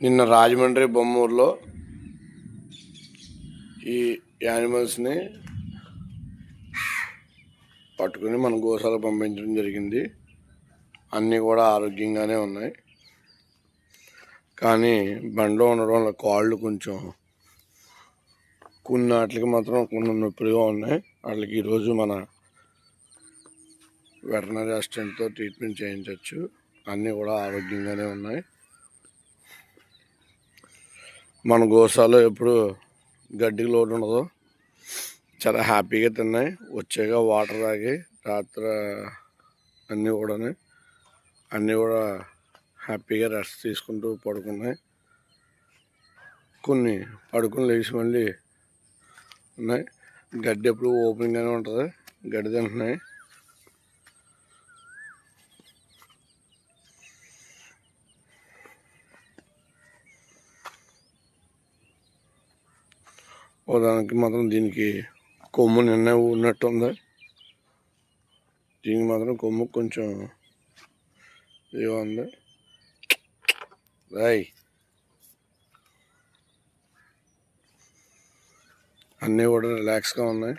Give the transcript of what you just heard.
నిన్న రాజమండ్రి బొమ్మూరులో ఈ యానిమల్స్ని పట్టుకుని మన గోశాలకు పంపించడం జరిగింది. అన్నీ కూడా ఆరోగ్యంగానే ఉన్నాయి. కానీ బండిలో ఉండడం వల్ల కాళ్ళు కొంచెం కొన్ని వాటికి మాత్రం కొన్ని నొప్పిగా ఉన్నాయి. వాళ్ళకి ఈరోజు మన వెటర్నరీ అసిస్టెంట్తో ట్రీట్మెంట్ చేయించవచ్చు. అన్నీ కూడా ఆరోగ్యంగానే ఉన్నాయి. మన గోశాలలో ఎప్పుడు గడ్డికి లోటు ఉండదు. చాలా హ్యాపీగా తిన్నాయి. వచ్చాక వాటర్ తాగి రాత్రి అన్నీ కూడా హ్యాపీగా రెస్ట్ తీసుకుంటూ పడుకున్నాయి. కొన్ని పడుకుని లేచి మళ్ళీ ఉన్నాయి. గడ్డి ఎప్పుడు ఓపెన్గానే ఉంటుంది. గడ్డి తింటున్నాయి. దానికి మాత్రం దీనికి కొమ్ము నిన్న ఉన్నట్టు ఉంది. దీనికి మాత్రం కొమ్ము కొంచెం ఇదిగా ఉంది. అన్నీ కూడా రిలాక్స్గా ఉన్నాయి.